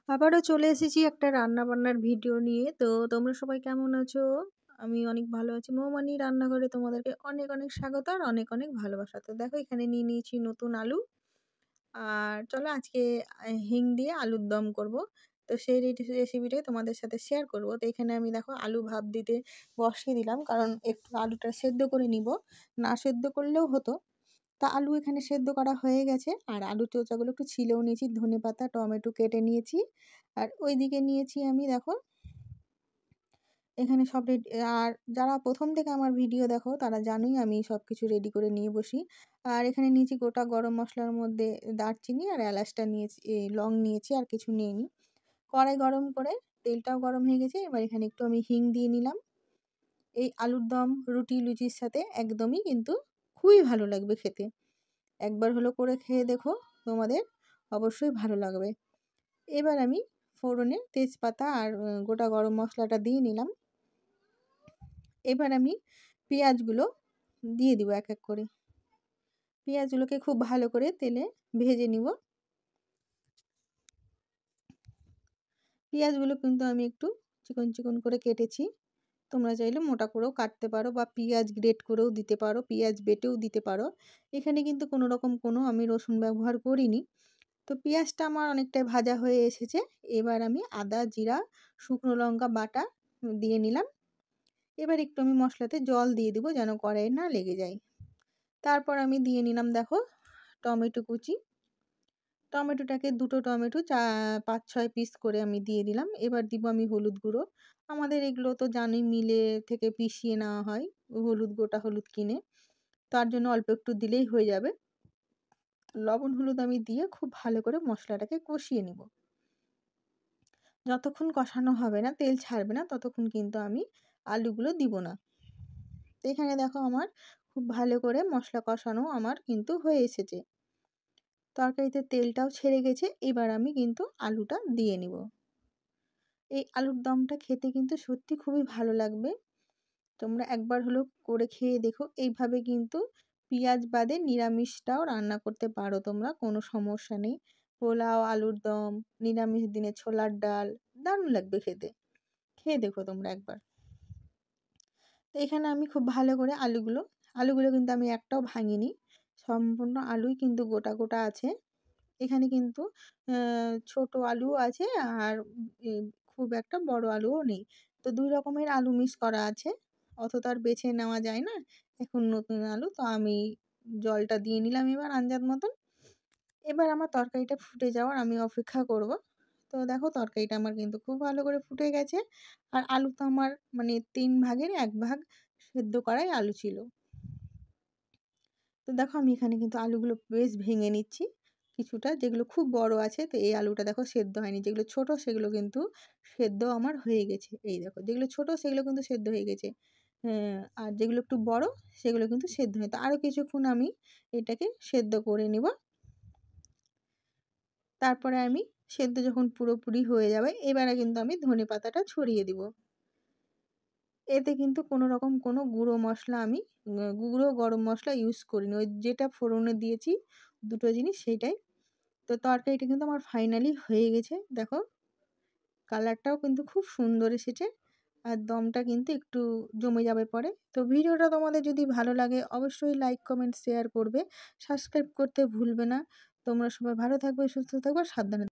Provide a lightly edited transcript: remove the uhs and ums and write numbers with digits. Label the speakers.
Speaker 1: আবারও চলে এসেছি একটা রান্নাবান্নার ভিডিও নিয়ে। তো তোমরা সবাই কেমন আছো? আমি অনেক ভালো আছি। মৌমানি রান্নাঘরে তোমাদেরকে অনেক অনেক স্বাগত আর অনেক অনেক ভালোবাসা। তো দেখো এখানে নিয়ে নিয়েছি নতুন আলু। আর চলো আজকে হিং দিয়ে আলুর দম করব। তো সেই রেসিপিটাই তোমাদের সাথে শেয়ার করব। তো এখানে আমি দেখো আলু ভাপ দিতে বসিয়ে দিলাম, কারণ একটু আলুটা সেদ্ধ করে নিব। না সেদ্ধ করলেও হতো। তা আলু এখানে সেদ্ধ করা হয়ে গেছে, আর আলু চোচাগুলো একটু ছিলেও নিয়েছি, ধনেপাতা টমেটো কেটে নিয়েছি। আর ওইদিকে নিয়েছি আমি দেখো এখানে সব রেডি। আর যারা প্রথম থেকে আমার ভিডিও দেখো তারা জানোই আমি সব কিছু রেডি করে নিয়ে বসি। আর এখানে নিয়েছি গোটা গরম মশলার মধ্যে দারচিনি আর এলাচটা নিয়েছি, লং নিয়েছি, আর কিছু নিইনি। কড়াই গরম করে তেলটাও গরম হয়ে গেছে, এবার এখানে একটু আমি হিং দিয়ে নিলাম। এই আলুর দম রুটি লুচির সাথে একদমই কিন্তু খুবই ভালো লাগবে খেতে। একবার হলো করে খেয়ে দেখো, তোমাদের অবশ্যই ভালো লাগবে। এবার আমি ফোড়নে তেজপাতা আর গোটা গরম মশলাটা দিয়ে নিলাম। এবার আমি পেঁয়াজগুলো দিয়ে দিব এক এক করে। পেঁয়াজগুলোকে খুব ভালো করে তেলে ভেজে নিব। পেঁয়াজগুলো কিন্তু আমি একটু চিকন চিকন করে কেটেছি। তোমরা চাইলে মোটা করেও কাটতে পারো, বা পেঁয়াজ গ্রেট করেও দিতে পারো, পেঁয়াজ বেটেও দিতে পারো। এখানে কিন্তু কোনো রকম কোনো আমি রসুন ব্যবহার করিনি। তো পেঁয়াজটা আমার অনেকটাই ভাজা হয়ে এসেছে। এবার আমি আদা জিরা শুকনো লঙ্কা বাটা দিয়ে নিলাম। এবার একটু আমি মশলাতে জল দিয়ে দিব যেন কড়াইয়ে না লেগে যায়। তারপর আমি দিয়ে নিলাম দেখো টমেটো কুচি। টমেটোটাকে দুটো টমেটো 5-6 পিস করে আমি দিয়ে দিলাম। এবার দিব আমি হলুদ গুঁড়ো। আমাদের এগুলো তো জানোই মিলে থেকে পিষিয়ে নেওয়া হয় হলুদ, গোটা হলুদ কিনে। তার জন্য অল্প একটু দিলেই হয়ে যাবে। লবণ হলুদ আমি দিয়ে খুব ভালো করে মশলাটাকে কষিয়ে নিব। যতক্ষণ কষানো হবে না, তেল ছাড়বে না, ততক্ষণ কিন্তু আমি আলুগুলো দিব না। তো এখানে দেখো আমার খুব ভালো করে মশলা কষানো আমার কিন্তু হয়ে এসেছে। তরকারিতে তেলটাও ছেড়ে গেছে। এবার আমি কিন্তু আলুটা দিয়ে নিব। এই আলুর দমটা খেতে কিন্তু সত্যি খুবই ভালো লাগবে। তোমরা একবার হলো করে খেয়ে দেখো। এইভাবে কিন্তু পেঁয়াজ বাদে নিরামিষটাও রান্না করতে পারো তোমরা, কোনো সমস্যা নেই। পোলাও, আলুর দম, নিরামিষ দিনে ছোলার ডাল, দারুণ লাগবে খেতে। খেয়ে দেখো তোমরা একবার। তো এখানে আমি খুব ভালো করে আলুগুলো কিন্তু আমি একটাও ভাঙিনি। সম্পূর্ণ আলুই কিন্তু গোটা গোটা আছে। এখানে কিন্তু ছোট আলুও আছে, আর খুব একটা বড় আলুও নেই। তো 2 রকমের আলু মিক্স করা আছে। অত তো আর বেছে নেওয়া যায় না। এখন নতুন আলু, তো আমি জলটা দিয়ে নিলাম এবার আন্দাজ মতন। এবার আমার তরকারিটা ফুটে যাওয়ার আমি অপেক্ষা করব। তো দেখো তরকারিটা আমার কিন্তু খুব ভালো করে ফুটে গেছে। আর আলু তো আমার মানে 3 ভাগের 1 ভাগ সেদ্ধ করাই আলু ছিল। তো দেখো আমি এখানে কিন্তু আলুগুলো বেশ ভেঙে নিচ্ছি কিছুটা, যেগুলো খুব বড় আছে। তো এই আলুটা দেখো সেদ্ধ হয়নি, যেগুলো ছোট সেগুলো কিন্তু সেদ্ধ আমার হয়ে গেছে। এই দেখো যেগুলো ছোট সেগুলো কিন্তু সেদ্ধ হয়ে গেছে। আর যেগুলো একটু বড় সেগুলো কিন্তু সেদ্ধ হয়। তো আরও কিছুক্ষণ আমি এটাকে সেদ্ধ করে নিব। তারপরে আমি সেদ্ধ যখন পুরোপুরি হয়ে যাবে, এবারে কিন্তু আমি ধনেপাতাটা ছড়িয়ে দিব। এতে কিন্তু কোনো রকম কোনো গুঁড়ো মশলা আমি গুঁড়ো গরম মশলা ইউজ করিনি। ওই যেটা ফোড়নে দিয়েছি দুটো জিনিস সেইটাই। তো তরকারিটা কিন্তু আমার ফাইনালি হয়ে গেছে। দেখো কালারটাও কিন্তু খুব সুন্দর এসেছে। আর দমটা কিন্তু একটু জমে যাবে পরে। তো ভিডিওটা তোমাদের যদি ভালো লাগে অবশ্যই লাইক কমেন্ট শেয়ার করবে। সাবস্ক্রাইব করতে ভুলবে না। তোমরা সবাই ভালো থাকবে, সুস্থ থাকবে, সাবধানে